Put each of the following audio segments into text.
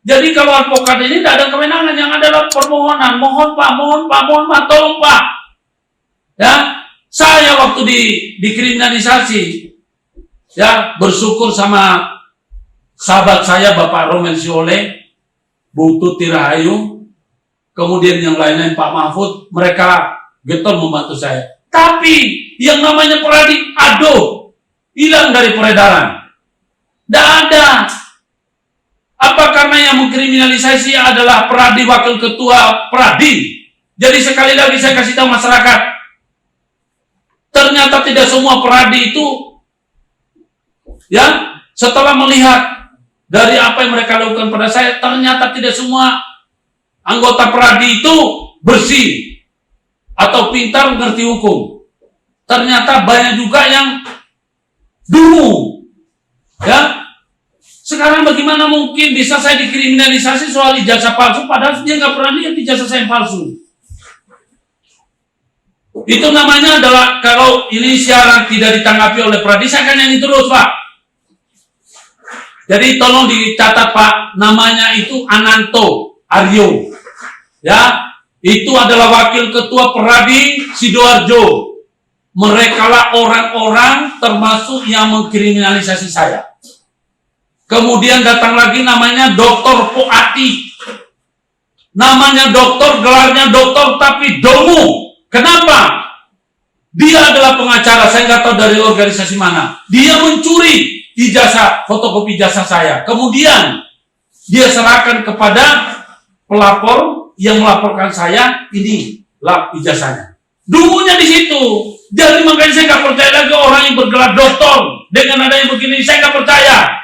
Jadi kalau advokat ini tidak ada kewenangan, yang adalah permohonan, mohon Pak, tolong Pak. Ya, saya waktu dikriminalisasi, ya bersyukur sama sahabat saya Bapak Romen Siole, Bu Tuti Rahayu, kemudian yang lain-lain Pak Mahfud, mereka getol membantu saya. Tapi yang namanya Pradi, hilang dari peredaran. Tidak ada. Apa karena yang mengkriminalisasi adalah Pradi, wakil ketua Pradi? Jadi sekali lagi saya kasih tahu masyarakat, ternyata tidak semua Pradi itu, ya, setelah melihat dari apa yang mereka lakukan pada saya, ternyata tidak semua anggota Pradi itu bersih atau pintar mengerti hukum. Ternyata banyak juga yang dungu, ya. Sekarang bagaimana mungkin bisa saya dikriminalisasi soal ijazah palsu, padahal dia nggak pernah lihat ijazah saya yang palsu. Itu namanya adalah, kalau ini siaran tidak ditanggapi oleh Pradi, saya akan nyanyi terus Pak. Jadi tolong dicatat Pak, namanya itu Ananto Aryo, ya, itu adalah wakil ketua Pradi Sidoarjo. Mereka lah orang-orang termasuk yang mengkriminalisasi saya. Kemudian datang lagi namanya Dr. Poati. Namanya dokter, gelarnya dokter, tapi domu. Kenapa? Dia adalah pengacara, saya nggak tahu dari organisasi mana. Dia mencuri ijazah, fotokopi ijazah saya. Kemudian dia serahkan kepada pelapor yang melaporkan saya, ini lah ijazahnya. Dumunya di situ. Jadi makanya saya nggak percaya lagi orang yang bergelar dokter dengan ada yang begini, saya nggak percaya.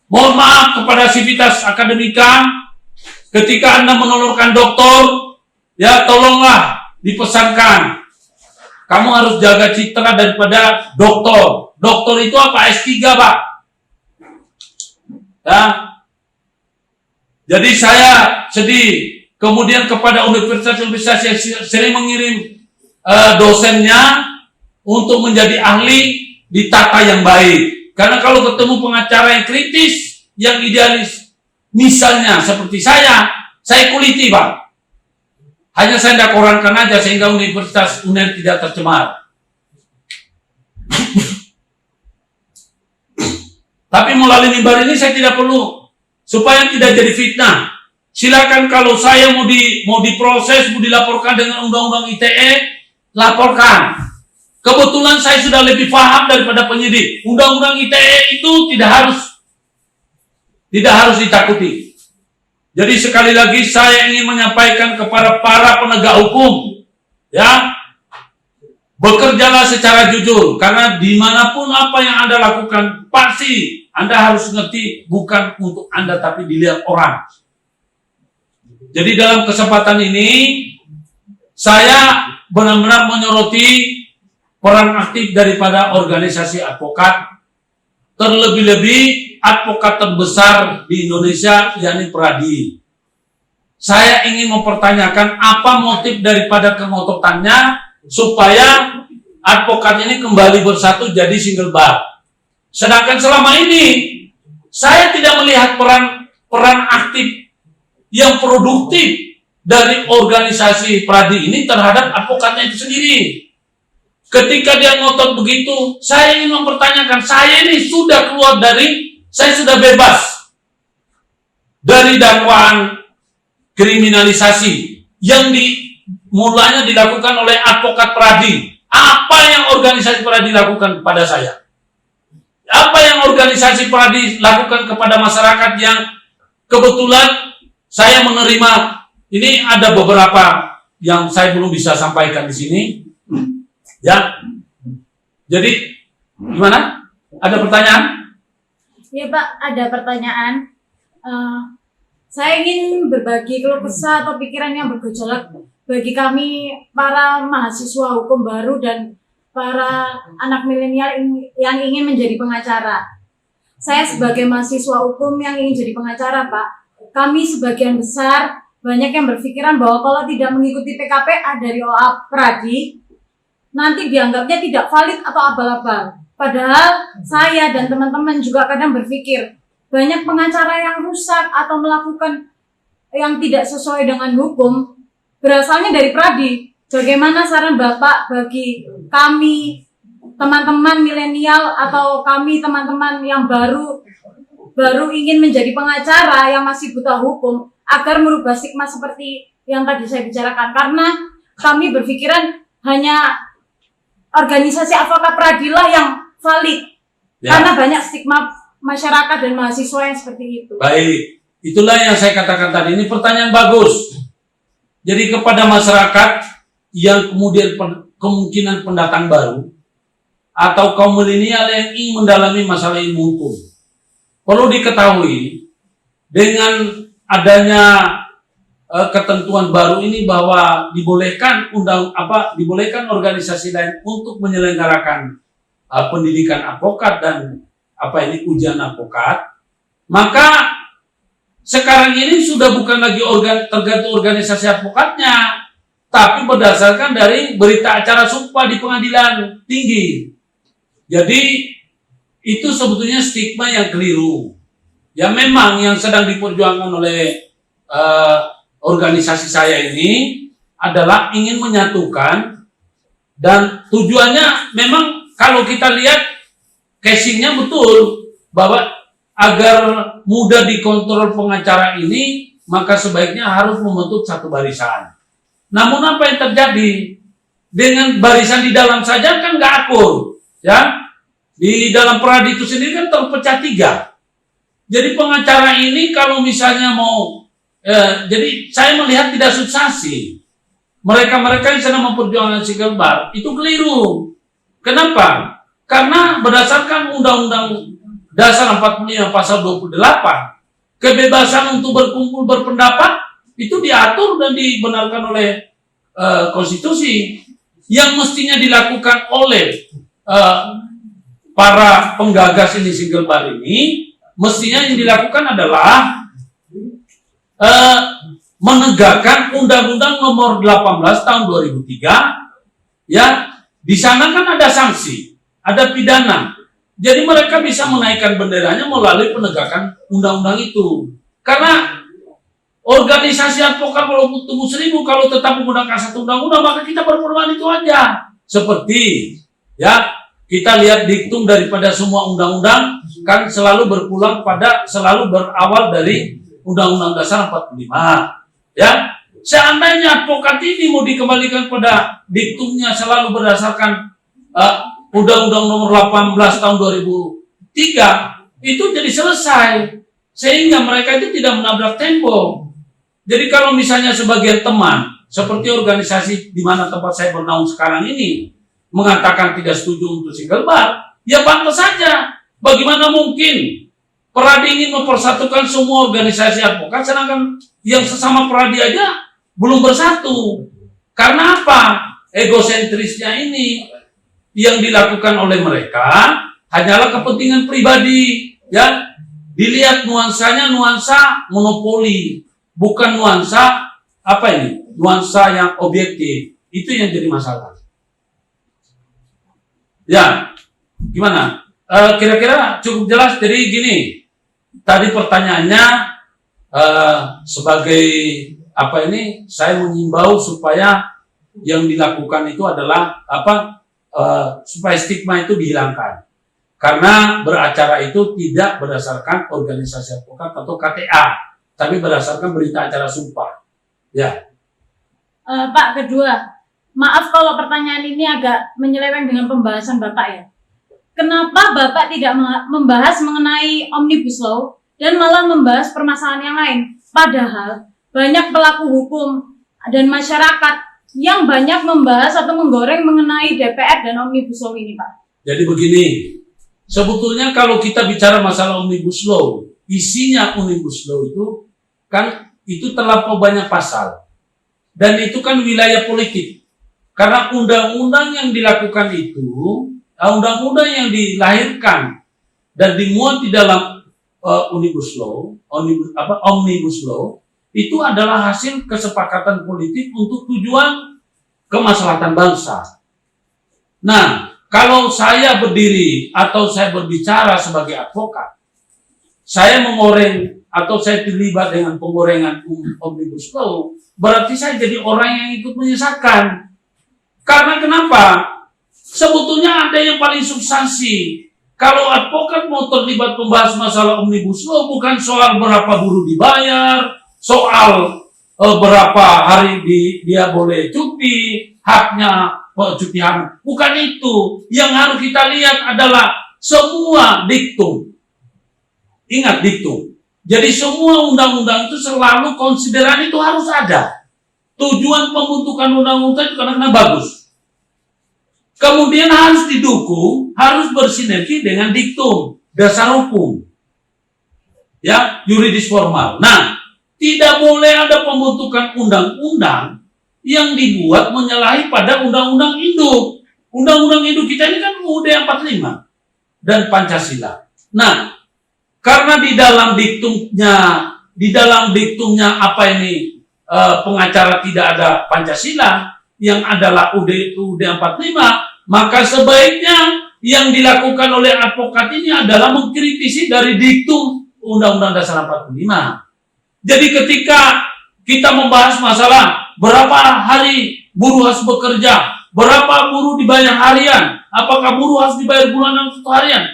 Mohon maaf kepada Sivitas Akademika, ketika Anda menelurkan doktor, ya tolonglah dipesankan, kamu harus jaga citra daripada doktor. Doktor itu apa? S3 Pak. Ya. Jadi saya sedih. Kemudian kepada universitas-universitas yang sering mengirim dosennya untuk menjadi ahli, ditata yang baik. Karena kalau ketemu pengacara yang kritis, yang idealis, misalnya seperti saya kuliti Pak. Hanya saya tidak korankan aja sehingga universitas UNER tidak tercemar. Tapi melalui mimbar ini saya tidak perlu, supaya tidak jadi fitnah. Silakan kalau saya mau diproses, mau dilaporkan dengan undang-undang ITE, laporkan. Kebetulan saya sudah lebih paham daripada penyidik. Undang-undang ITE itu tidak harus ditakuti. Jadi sekali lagi saya ingin menyampaikan kepada para penegak hukum, ya, bekerjalah secara jujur, karena dimanapun apa yang Anda lakukan, pasti Anda harus ngerti bukan untuk Anda tapi dilihat orang. Jadi dalam kesempatan ini saya benar-benar menyoroti peran aktif daripada organisasi advokat, terlebih-lebih advokat terbesar di Indonesia, yakni Pradi. Saya ingin mempertanyakan apa motif daripada kengototannya supaya advokat ini kembali bersatu jadi single bar. Sedangkan selama ini saya tidak melihat peran aktif yang produktif dari organisasi Pradi ini terhadap advokatnya itu sendiri. Ketika dia ngotot begitu, saya ingin mempertanyakan, saya ini sudah keluar saya sudah bebas dari dakwaan kriminalisasi yang mulanya dilakukan oleh advokat Pradi. Apa yang organisasi Pradi lakukan kepada saya? Apa yang organisasi Pradi lakukan kepada masyarakat yang kebetulan saya menerima? Ini ada beberapa yang saya belum bisa sampaikan di sini. Ya, jadi gimana? Ada pertanyaan? Ya Pak, ada pertanyaan. Saya ingin berbagi keluh kesah atau pikiran yang bergejolak bagi kami para mahasiswa hukum baru dan para anak milenial yang ingin menjadi pengacara. Saya sebagai mahasiswa hukum yang ingin jadi pengacara, Pak, kami sebagian besar banyak yang berpikiran bahwa kalau tidak mengikuti PKPA dari OA Pradi, nanti dianggapnya tidak valid atau abal-abal. Padahal saya dan teman-teman juga kadang berpikir, banyak pengacara yang rusak atau melakukan yang tidak sesuai dengan hukum berasalnya dari pradi. Bagaimana saran Bapak bagi kami teman-teman milenial atau kami teman-teman yang baru ingin menjadi pengacara yang masih buta hukum agar merubah stigma seperti yang tadi saya bicarakan? Karena kami berpikiran hanya organisasi advokat peradilan yang valid, karena banyak stigma masyarakat dan mahasiswa yang seperti itu. Baik, itulah yang saya katakan tadi. Ini pertanyaan bagus. Jadi kepada masyarakat yang kemudian kemungkinan pendatang baru atau kaum milenial yang ingin mendalami masalah ilmu hukum, perlu diketahui dengan adanya ketentuan baru ini bahwa dibolehkan dibolehkan organisasi lain untuk menyelenggarakan pendidikan advokat dan ujian advokat. Maka sekarang ini sudah bukan lagi tergantung organisasi advokatnya, tapi berdasarkan dari berita acara sumpah di pengadilan tinggi. Jadi itu sebetulnya stigma yang keliru. Ya memang yang sedang diperjuangkan oleh organisasi saya ini adalah ingin menyatukan, dan tujuannya memang kalau kita lihat casingnya betul bahwa agar mudah dikontrol pengacara ini, maka sebaiknya harus membentuk satu barisan. Namun apa yang terjadi dengan barisan di dalam saja kan nggak akur, ya. Di dalam peradi itu sendiri kan terpecah 3. Jadi pengacara ini kalau misalnya mau, jadi saya melihat tidak substansi. Mereka yang sedang memperjuangkan single bar itu keliru. Kenapa? Karena berdasarkan Undang-Undang Dasar 45 Pasal 28, kebebasan untuk berkumpul berpendapat itu diatur dan dibenarkan oleh konstitusi. Yang mestinya dilakukan oleh para penggagas ini single bar ini, mestinya yang dilakukan adalah menegakkan Undang-Undang Nomor 18 Tahun 2003. Ya, di sana kan ada sanksi, ada pidana. Jadi mereka bisa menaikkan benderanya melalui penegakan undang-undang itu. Karena organisasi advokat walaupun tumbuh 1000, kalau tetap menggunakan satu undang-undang, maka kita berpedoman itu aja. Seperti ya kita lihat diktum daripada semua undang-undang kan selalu selalu berawal dari Undang-Undang Dasar 45. Ya, seandainya advokat ini mau dikembalikan pada diktumnya selalu berdasarkan Undang-Undang Nomor 18 Tahun 2003, itu jadi selesai, sehingga mereka itu tidak menabrak tembok. Jadi kalau misalnya sebagian teman seperti organisasi di mana tempat saya bernaung sekarang ini mengatakan tidak setuju untuk single bar, ya pantas saja. Bagaimana mungkin peradi ingin mempersatukan semua organisasi advokat, sedangkan yang sesama peradi aja belum bersatu. Karena apa? Egosentrisnya ini yang dilakukan oleh mereka hanyalah kepentingan pribadi. Ya, dilihat nuansanya nuansa monopoli, bukan nuansa nuansa yang objektif. Itu yang jadi masalah. Ya, gimana? Kira-kira cukup jelas. Jadi gini, tadi pertanyaannya sebagai saya mengimbau supaya yang dilakukan itu adalah supaya stigma itu dihilangkan. Karena beracara itu tidak berdasarkan organisasi advokat atau KTA, tapi berdasarkan berita acara sumpah. Ya. Pak, kedua, maaf kalau pertanyaan ini agak menyeleweng dengan pembahasan Bapak ya. Kenapa Bapak tidak membahas mengenai Omnibus Law dan malah membahas permasalahan yang lain? Padahal banyak pelaku hukum dan masyarakat yang banyak membahas atau menggoreng mengenai DPR dan Omnibus Law ini, Pak. Jadi begini, sebetulnya kalau kita bicara masalah Omnibus Law, isinya Omnibus Law itu terlampau banyak pasal. Dan itu kan wilayah politik. Karena undang-undang yang dilakukan itu, undang-undang yang dilahirkan dan dimuat di dalam Omnibus Law, itu adalah hasil kesepakatan politik untuk tujuan kemaslahatan bangsa. Nah, kalau saya berdiri atau saya berbicara sebagai advokat, saya mengoreng atau saya terlibat dengan pengorengan Omnibus Law, berarti saya jadi orang yang ikut menyesatkan. Karena kenapa? Sebetulnya ada yang paling substansi. Kalau advokat mau terlibat membahas masalah Omnibus Law, bukan soal berapa buruh dibayar, soal berapa hari dia boleh cuti, haknya cuti hamil. Bukan itu. Yang harus kita lihat adalah semua diktum. Ingat diktum. Jadi semua undang-undang itu selalu konsideran itu harus ada. Tujuan pembentukan undang-undang itu karena bagus. Kemudian harus didukung, harus bersinergi dengan diktum, dasar hukum. Ya, yuridis formal. Nah, tidak boleh ada pembentukan undang-undang yang dibuat menyalahi pada undang-undang induk. Undang-undang induk kita ini kan UUD 45 dan Pancasila. Nah, karena di dalam diktumnya apa ini pengacara tidak ada Pancasila, yang adalah UUD 45, maka sebaiknya yang dilakukan oleh advokat ini adalah mengkritisi dari diktum Undang-Undang Dasar 45. Jadi ketika kita membahas masalah berapa hari buruh harus bekerja, berapa buruh dibayar harian, apakah buruh harus dibayar bulanan atau harian,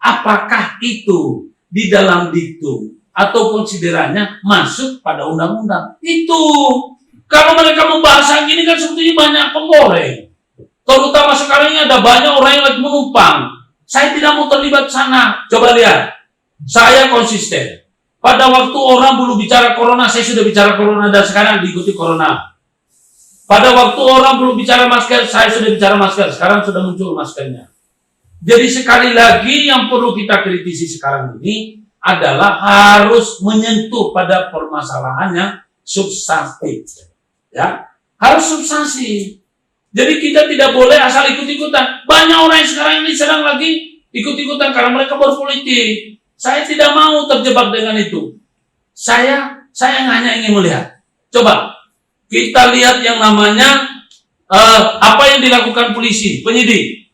apakah itu di dalam diktum atau konsiderannya masuk pada undang-undang? Itu kalau mereka membahas yang ini kan sebetulnya banyak penggoreng. Terutama sekarang ini ada banyak orang yang lagi menumpang. Saya tidak mau terlibat sana. Coba lihat, saya konsisten. Pada waktu orang belum bicara corona, saya sudah bicara corona, dan sekarang diikuti corona. Pada waktu orang belum bicara masker, saya sudah bicara masker. Sekarang sudah muncul maskernya. Jadi sekali lagi yang perlu kita kritisi sekarang ini adalah harus menyentuh pada permasalahannya substantif. Ya, harus substansi. Jadi kita tidak boleh asal ikut-ikutan. Banyak orang yang sekarang ini sedang lagi ikut-ikutan karena mereka berpolitik. Saya tidak mau terjebak dengan itu. Saya hanya ingin melihat. Coba kita lihat yang namanya apa yang dilakukan polisi, penyidik.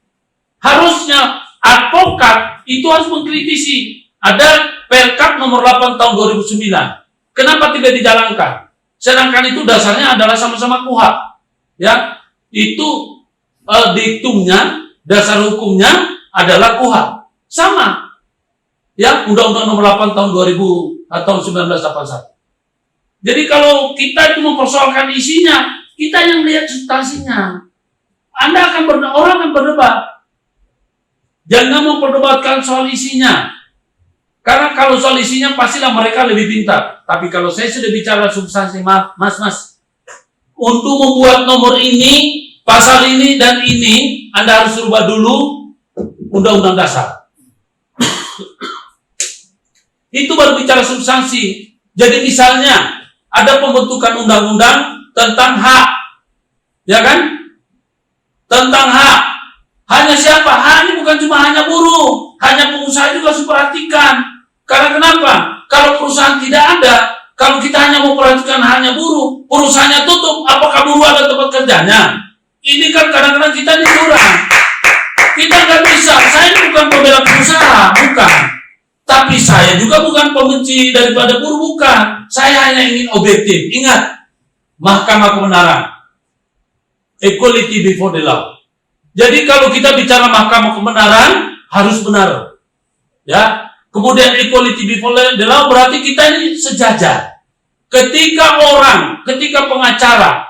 Harusnya advokat itu harus mengkritisi. Ada Perkap nomor 8 tahun 2009. Kenapa tidak dijalankan? Sedangkan itu dasarnya adalah sama-sama KUHP. Ya, itu diktumnya, dasar hukumnya adalah KUHP. Sama. Ya, Undang-Undang nomor 8 tahun 2000 atau 1981. Jadi kalau kita itu mempersoalkan isinya, kita yang lihat substansinya. Orang akan berdebat. Jangan memperdebatkan soal isinya. Karena kalau soal isinya pastilah mereka lebih pintar. Tapi kalau saya sudah bicara substansi, mas, untuk membuat nomor ini, pasal ini dan ini, Anda harus rubah dulu Undang-Undang Dasar. Itu baru bicara substansi. Jadi misalnya ada pembentukan undang-undang tentang hak, ya kan? Tentang hak. Hanya siapa? Hanya bukan cuma hanya buruh, hanya pengusaha juga harus perhatikan. Karena kenapa? Kalau perusahaan tidak ada, kalau kita hanya memperhatikan hanya buruh, perusahaannya tutup, apakah buruh ada tempat kerjanya? Ini kan kadang-kadang kita ini kurang. Kita nggak bisa. Saya bukan pembela pengusaha, bukan. Tapi saya juga bukan pembenci daripada buruh, bukan. Saya hanya ingin objektif. Ingat, Mahkamah Kebenaran, equality before the law. Jadi kalau kita bicara Mahkamah Kebenaran harus benar, ya. Kemudian equality before the law berarti kita ini sejajar. Ketika pengacara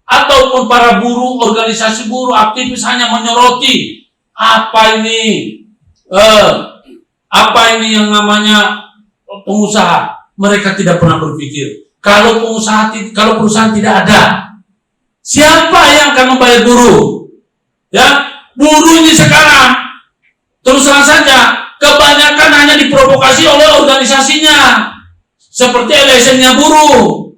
ataupun para buruh, organisasi buruh, aktivis hanya menyoroti apa ini yang namanya pengusaha, mereka tidak pernah berpikir kalau perusahaan tidak ada, siapa yang akan membayar buruh? Ya, buruh ini sekarang terus terang saja kebanyakan hanya diprovokasi oleh organisasinya, seperti LSM-nya buruh.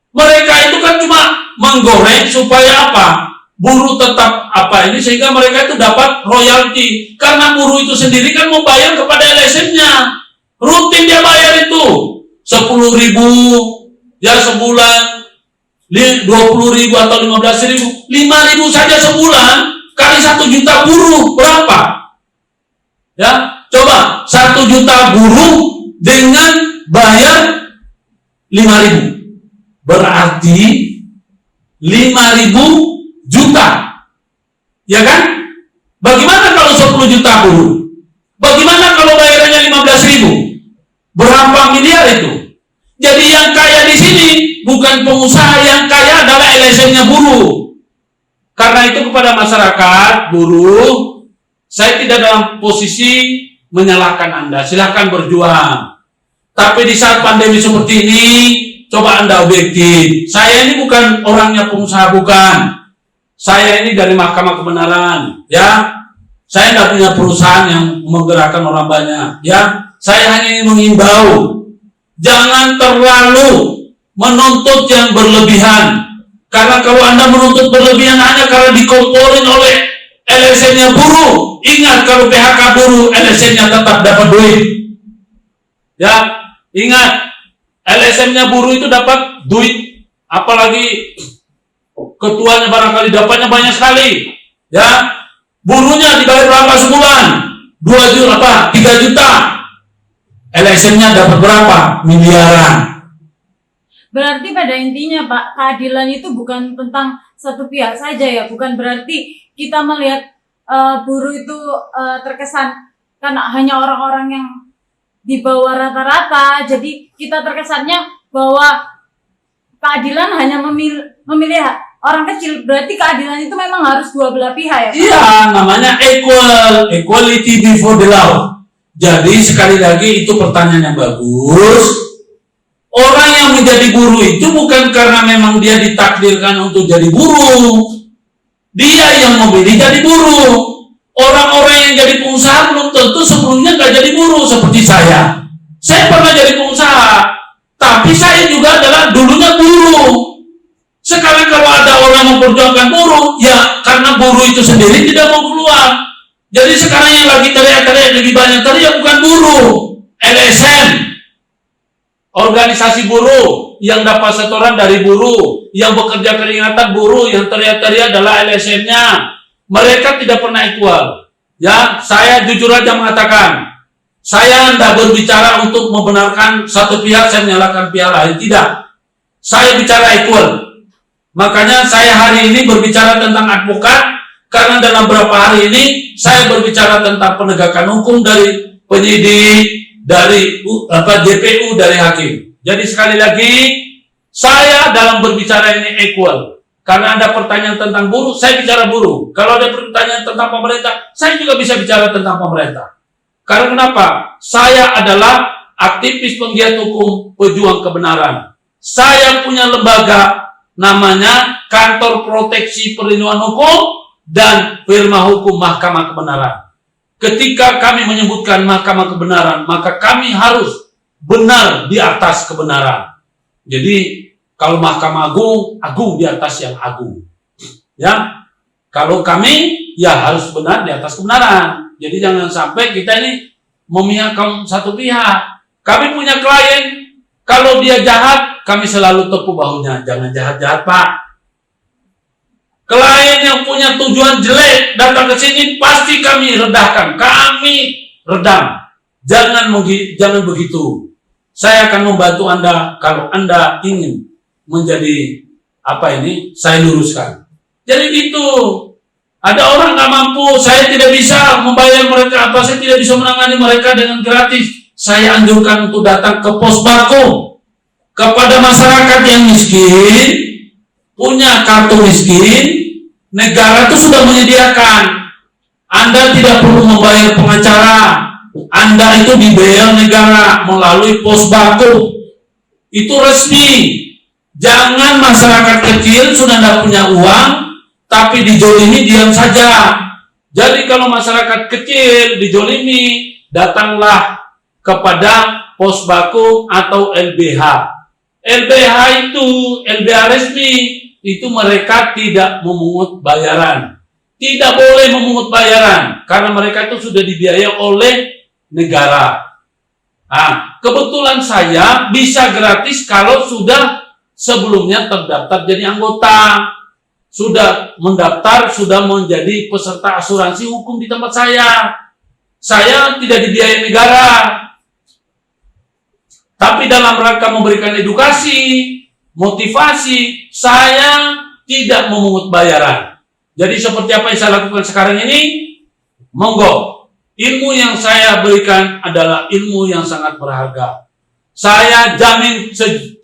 Mereka itu kan cuma menggoreng supaya apa? Buruh tetap sehingga mereka itu dapat royalti. Karena buruh itu sendiri kan membayar kepada LSM-nya. Rutin dia bayar itu 10.000 ya sebulan, 20.000 atau 15.000, 5.000 saja sebulan kali 1 juta buruh berapa? Ya, coba 1 juta buruh dengan bayar 5.000. Berarti 5.000 juta. Ya kan? Bagaimana kalau 10 juta buruh? Bagaimana kalau bayarannya 15.000? Berapa miliar itu? Jadi yang kaya di sini bukan pengusaha, yang kaya adalah LSM-nya buruh. Karena itu kepada masyarakat buruh, saya tidak dalam posisi menyalahkan Anda. Silahkan berjuang. Tapi di saat pandemi seperti ini, coba Anda objektif. Saya ini bukan orangnya pengusaha, bukan. Saya ini dari Mahkamah Kebenaran, ya. Saya tidak punya perusahaan yang menggerakkan orang banyak, ya. Saya hanya ingin mengimbau, jangan terlalu menuntut yang berlebihan. Karena kalau Anda menuntut berlebihan hanya karena dikomporin oleh LSM-nya buruh, ingat kalau PHK buruh, LSM-nya tetap dapat duit. Ya, ingat, LSM-nya buruh itu dapat duit, apalagi ketuanya barangkali dapatnya banyak sekali. Ya, buruhnya dibayar berapa sebulan? 2 juta, 3 juta. LSM-nya dapat berapa? Miliaran. Berarti pada intinya Pak, keadilan itu bukan tentang satu pihak saja ya, bukan berarti kita melihat buruh itu terkesan karena hanya orang-orang yang di bawah rata-rata, jadi kita terkesannya bahwa keadilan hanya memilih orang kecil. Berarti keadilan itu memang harus dua belah pihak ya Pak? Iya, namanya equality before the law. Jadi sekali lagi itu pertanyaan yang bagus. Orang yang menjadi buruh itu bukan karena memang dia ditakdirkan untuk jadi buruh. Dia yang memilih jadi buruh. Orang-orang yang jadi pengusaha belum tentu sebelumnya nggak jadi buruh seperti saya. Saya pernah jadi pengusaha, tapi saya juga adalah dulunya buruh. Sekarang kalau ada orang memperjuangkan buruh, ya karena buruh itu sendiri tidak mau keluar. Jadi sekarang yang lagi teriak-teriak lebih banyak teriak bukan buruh, LSM. Organisasi buruh yang dapat setoran dari buruh, yang bekerja keringatan buruh, yang teriak-teriak adalah LSM-nya. Mereka tidak pernah equal. Ya, saya jujur aja mengatakan, saya tidak berbicara untuk membenarkan satu pihak, saya menyalahkan pihak lain. Tidak. Saya bicara equal. Makanya saya hari ini berbicara tentang advokat, karena dalam beberapa hari ini saya berbicara tentang penegakan hukum dari penyidik, dari DPU, dari hakim. Jadi sekali lagi, saya dalam berbicara ini equal. Karena ada pertanyaan tentang buruh, saya bicara buruh. Kalau ada pertanyaan tentang pemerintah, saya juga bisa bicara tentang pemerintah. Karena kenapa? Saya adalah aktivis penggiat hukum, pejuang kebenaran. Saya punya lembaga namanya Kantor Proteksi Perlindungan Hukum dan Firma Hukum Mahkamah Kebenaran. Ketika kami menyebutkan mahkamah kebenaran, maka kami harus benar di atas kebenaran. Jadi, kalau Mahkamah Agung, agung di atas yang agung. Ya, kalau kami, ya harus benar di atas kebenaran. Jadi jangan sampai kita ini memihakkan satu pihak. Kami punya klien, kalau dia jahat, kami selalu tepuk bahunya. Jangan jahat-jahat, Pak. Klien yang punya tujuan jelek datang ke sini pasti kami redahkan, kami redam. Jangan begitu. Saya akan membantu Anda kalau Anda ingin menjadi saya luruskan. Jadi itu ada orang nggak mampu, saya tidak bisa membayar mereka saya tidak bisa menangani mereka dengan gratis. Saya anjurkan untuk datang ke pos bako kepada masyarakat yang miskin, punya kartu miskin. Negara itu sudah menyediakan. Anda tidak perlu membayar pengacara. Anda itu dibayar negara melalui pos bako. Itu resmi. Jangan masyarakat kecil sudah tidak punya uang, tapi dijolimi diam saja. Jadi kalau masyarakat kecil dijolimi, datanglah kepada pos bako atau LBH. LBH itu, LBH resmi, itu mereka tidak memungut bayaran. Tidak boleh memungut bayaran, karena mereka itu sudah dibiayai oleh negara. Nah, kebetulan saya bisa gratis kalau sudah sebelumnya terdaftar jadi anggota. Sudah mendaftar, sudah menjadi peserta asuransi hukum di tempat saya. Saya tidak dibiayai negara. Tapi dalam rangka memberikan edukasi, motivasi, saya tidak memungut bayaran. Jadi seperti apa yang saya lakukan sekarang ini, monggo. Ilmu yang saya berikan adalah ilmu yang sangat berharga. Saya jamin 1000%.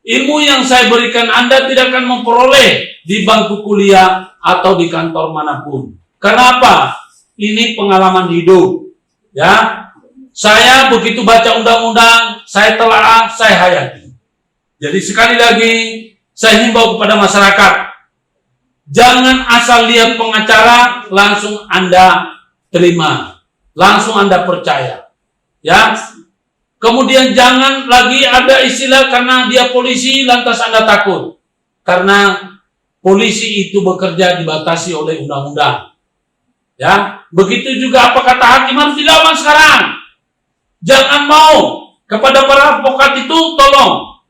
Ilmu yang saya berikan Anda tidak akan memperoleh di bangku kuliah atau di kantor manapun. Kenapa? Ini pengalaman hidup. Ya, saya begitu baca undang-undang, saya telaah, saya hayati. Jadi sekali lagi, saya himbau kepada masyarakat, jangan asal lihat pengacara langsung Anda terima, langsung Anda percaya. Ya. Kemudian jangan lagi ada istilah karena dia polisi lantas Anda takut. Karena polisi itu bekerja dibatasi oleh undang-undang. Ya, begitu juga apa kata hakim harus dilawan sekarang. Jangan mau kepada para advokat itu tolong.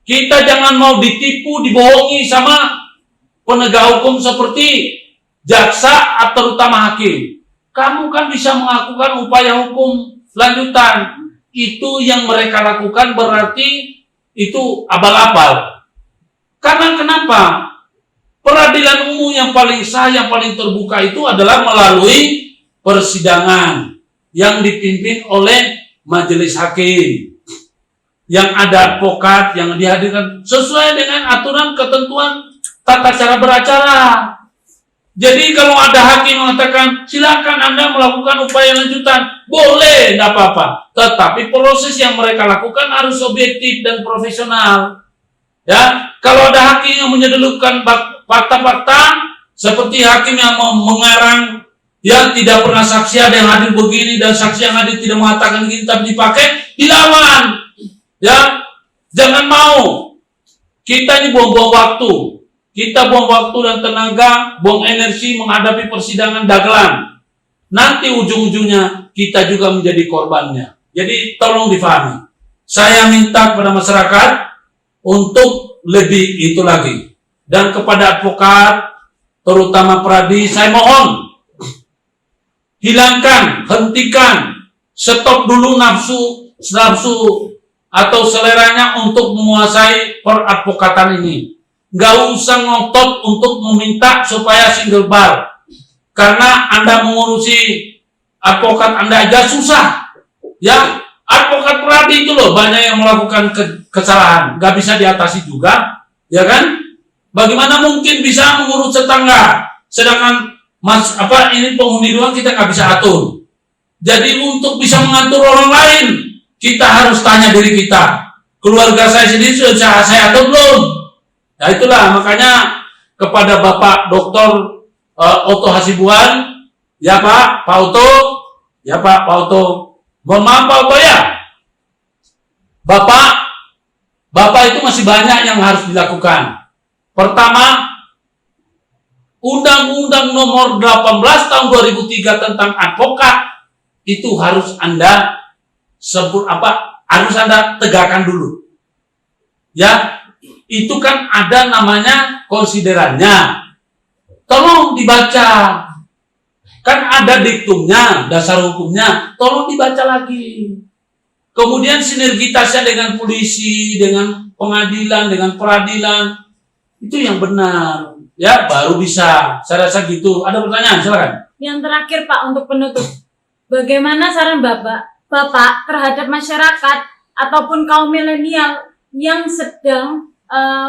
Kita jangan mau ditipu, dibohongi sama penegak hukum seperti jaksa atau terutama hakim. Kamu kan bisa melakukan upaya hukum lanjutan. Itu yang mereka lakukan berarti itu abal-abal. Karena kenapa? Peradilan umum yang paling sah, yang paling terbuka itu adalah melalui persidangan yang dipimpin oleh majelis hakim. Yang ada advokat yang dihadirkan sesuai dengan aturan ketentuan tata cara beracara. Jadi kalau ada hakim mengatakan silakan Anda melakukan upaya lanjutan, boleh, tidak apa-apa. Tetapi proses yang mereka lakukan harus objektif dan profesional. Ya, kalau ada hakim yang menyedelupkan fakta-fakta seperti hakim yang mengarang, ya tidak pernah saksi ada yang hadir begini dan saksi yang hadir tidak mengatakan begini tapi dipakai, dilawan. Ya, jangan mau. Kita ini buang-buang waktu. Kita buang waktu dan tenaga, buang energi menghadapi persidangan dagelan. Nanti ujung-ujungnya kita juga menjadi korbannya. Jadi tolong difahami. Saya minta kepada masyarakat untuk lebih itu lagi. Dan kepada advokat, terutama Pradi, saya mohon hilangkan, hentikan, stop dulu nafsu atau seleranya untuk menguasai peradvokatan ini. Nggak usah ngotot untuk meminta supaya single bar. Karena Anda mengurusi advokat Anda aja susah. Ya, advokat Pradi itu loh banyak yang melakukan kesalahan. Nggak bisa diatasi juga. Ya kan? Bagaimana mungkin bisa mengurus tetangga? Sedangkan ini penghuni doang kita nggak bisa atur. Jadi untuk bisa mengatur orang lain, kita harus tanya diri kita. Keluarga saya sendiri sudah saya atur belum? Nah itulah makanya kepada Bapak Dr. Otto Hasibuan, ya Pak Otto, ya Pak Otto, mohon maaf Pak Otto ya, Bapak itu masih banyak yang harus dilakukan. Pertama, Undang-Undang Nomor 18 Tahun 2003 tentang advokat itu harus Anda harus Anda tegakkan dulu, ya. Itu kan ada namanya konsiderannya. Tolong dibaca. Kan ada diktumnya, dasar hukumnya. Tolong dibaca lagi. Kemudian sinergitasnya dengan polisi, dengan pengadilan, dengan peradilan. Itu yang benar. Ya, baru bisa. Saya rasa gitu. Ada pertanyaan, silakan. Yang terakhir Pak, untuk penutup. Bagaimana saran Bapak terhadap masyarakat ataupun kaum milenial yang sedang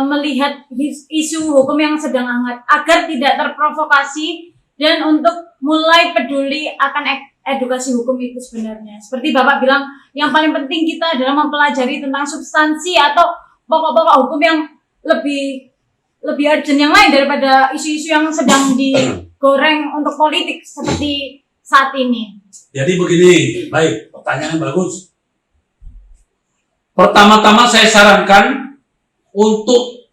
melihat isu hukum yang sedang hangat agar tidak terprovokasi dan untuk mulai peduli akan edukasi hukum itu sebenarnya. Seperti Bapak bilang, yang paling penting kita adalah mempelajari tentang substansi atau pokok-pokok hukum yang lebih urgent yang lain daripada isu-isu yang sedang digoreng untuk politik seperti saat ini. Jadi begini, baik, pertanyaan bagus. Pertama-tama saya sarankan untuk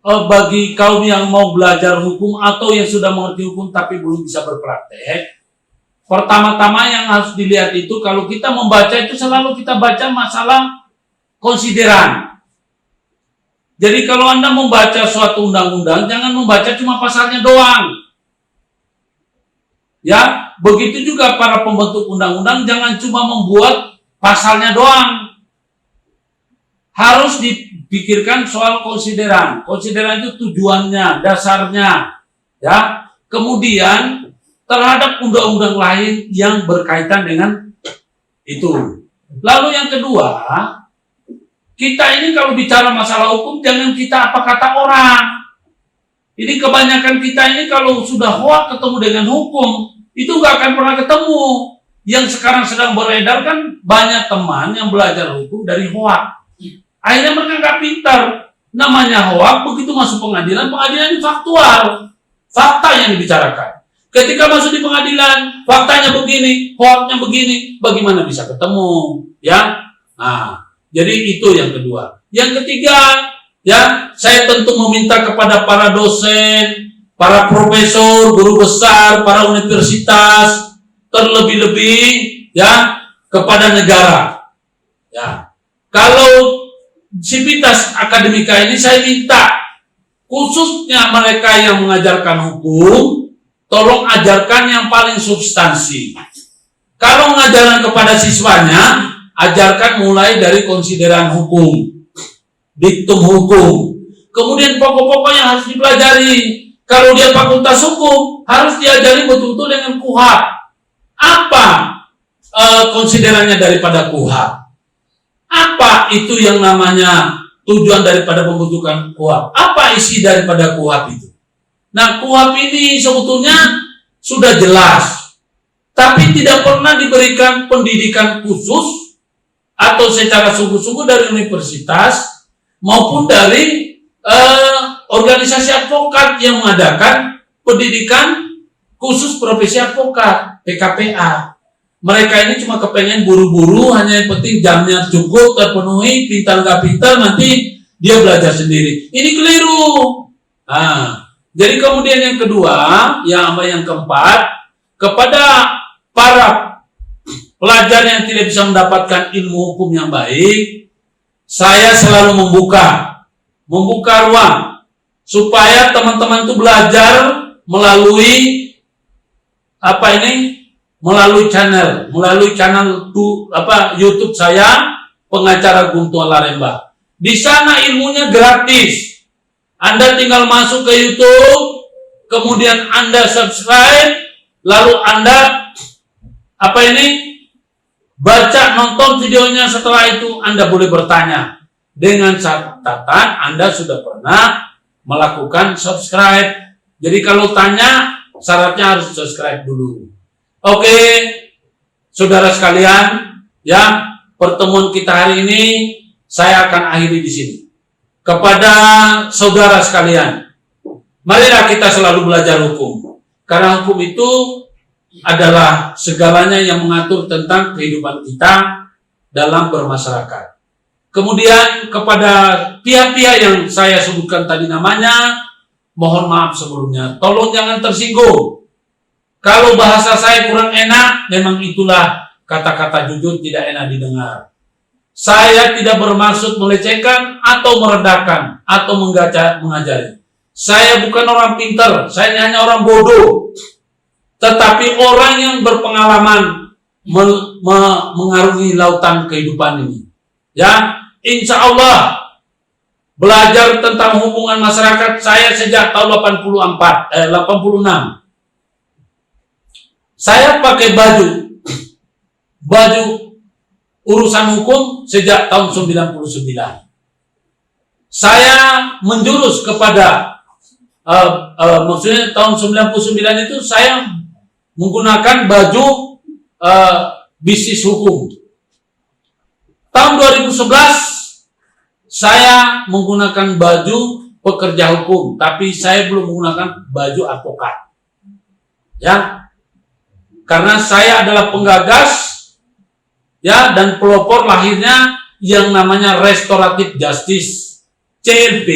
bagi kaum yang mau belajar hukum atau yang sudah mengerti hukum tapi belum bisa berpraktek, pertama-tama yang harus dilihat itu kalau kita membaca itu selalu kita baca masalah konsideran. Jadi kalau Anda membaca suatu undang-undang, jangan membaca cuma pasalnya doang. Ya, begitu juga para pembentuk undang-undang jangan cuma membuat pasalnya doang. Harus dipikirkan soal konsideran. Konsideran itu tujuannya, dasarnya, ya. Kemudian terhadap undang-undang lain yang berkaitan dengan itu. Lalu yang kedua, kita ini kalau bicara masalah hukum jangan kita apa kata orang. Ini kebanyakan kita ini kalau sudah hoak ketemu dengan hukum itu nggak akan pernah ketemu. Yang sekarang sedang beredar kan banyak teman yang belajar hukum dari hoak. Akhirnya mereka nggak pintar. Namanya hoak, begitu masuk pengadilan, pengadilan ini faktual. Fakta yang dibicarakan. Ketika masuk di pengadilan, faktanya begini, hoaknya begini, bagaimana bisa ketemu? Ya, nah, jadi itu yang kedua. Yang ketiga, ya, saya tentu meminta kepada para dosen, para profesor, guru besar, para universitas, terlebih-lebih, ya, kepada negara. Ya, kalau Sivitas Akademika ini saya minta khususnya mereka yang mengajarkan hukum, tolong ajarkan yang paling substansi. Kalau mengajarkan kepada siswanya, ajarkan mulai dari konsideran hukum, diktum hukum, kemudian pokok-pokok yang harus dipelajari. Kalau dia fakultas hukum, harus diajari betul-betul dengan KUHP. Apa konsiderannya daripada KUHP? Apa itu yang namanya tujuan daripada pembentukan KUHP? Apa isi daripada KUHP itu? Nah, KUHP ini sebetulnya sudah jelas, tapi tidak pernah diberikan pendidikan khusus atau secara sungguh-sungguh dari universitas maupun dari organisasi advokat yang mengadakan pendidikan khusus profesi advokat, PKPA. Mereka ini cuma kepengen buru-buru, hanya yang penting jamnya cukup, terpenuhi, pintar nggak pintar, nanti dia belajar sendiri. Ini keliru. Nah, jadi kemudian yang kedua, yang keempat, kepada para pelajar yang tidak bisa mendapatkan ilmu hukum yang baik, saya selalu membuka ruang supaya teman-teman itu belajar melalui melalui channel YouTube saya, pengacara Guntur Laremba. Di sana ilmunya gratis. Anda tinggal masuk ke YouTube, kemudian Anda subscribe, lalu Anda baca, nonton videonya. Setelah itu Anda boleh bertanya dengan catatan Anda sudah pernah melakukan subscribe. Jadi kalau tanya, syaratnya harus subscribe dulu. Oke, saudara sekalian, ya, pertemuan kita hari ini saya akan akhiri di sini. Kepada saudara sekalian, marilah kita selalu belajar hukum. Karena hukum itu adalah segalanya yang mengatur tentang kehidupan kita dalam bermasyarakat. Kemudian kepada pihak-pihak yang saya sebutkan tadi namanya, mohon maaf sebelumnya. Tolong jangan tersinggung. Kalau bahasa saya kurang enak, memang itulah kata-kata jujur tidak enak didengar. Saya tidak bermaksud melecehkan atau merendahkan atau mengajari. Saya bukan orang pintar, saya hanya orang bodoh. Tetapi orang yang berpengalaman mengarungi lautan kehidupan ini. Ya, insya Allah belajar tentang hubungan masyarakat saya sejak tahun 86. Saya pakai baju urusan hukum sejak tahun 99. Saya menjurus kepada maksudnya tahun 99 itu saya menggunakan baju bisnis hukum. Tahun 2011 saya menggunakan baju pekerja hukum, tapi saya belum menggunakan baju advokat. Ya. Karena saya adalah penggagas, ya, dan pelopor lahirnya yang namanya Restoratif Justice, CLP.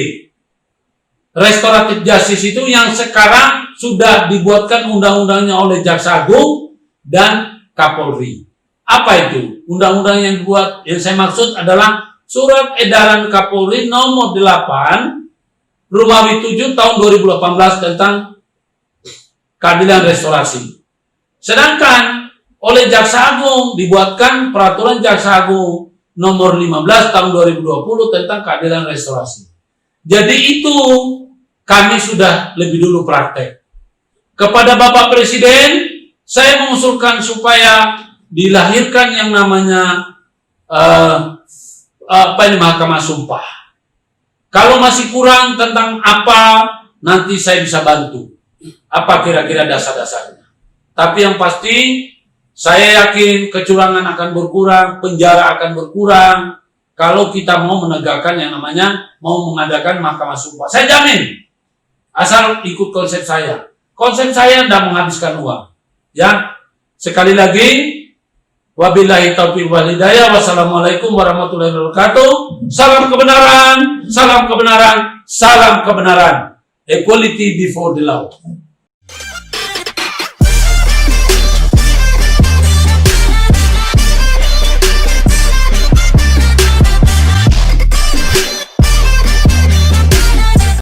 Restoratif Justice itu yang sekarang sudah dibuatkan undang-undangnya oleh Jaksa Agung dan Kapolri. Apa itu? Undang-undang yang dibuat, yang saya maksud adalah Surat Edaran Kapolri nomor 8 Romawi 7 tahun 2018 tentang keadilan restorasi. Sedangkan oleh Jaksa Agung, dibuatkan peraturan Jaksa Agung nomor 15 tahun 2020 tentang keadilan restorasi. Jadi itu kami sudah lebih dulu praktek. Kepada Bapak Presiden, saya mengusulkan supaya dilahirkan yang namanya Mahkamah Sumpah. Kalau masih kurang tentang apa, nanti saya bisa bantu. Apa kira-kira dasar-dasarnya. Tapi yang pasti, saya yakin kecurangan akan berkurang, penjara akan berkurang, kalau kita mau menegakkan yang namanya, mau mengadakan Mahkamah Sumpah. Saya jamin, asal ikut konsep saya. Konsep saya tidak menghabiskan uang. Ya, sekali lagi, wabillahi taufiq wal hidayah. Wassalamualaikum warahmatullahi wabarakatuh. Salam kebenaran, salam kebenaran, salam kebenaran. Equality before the law.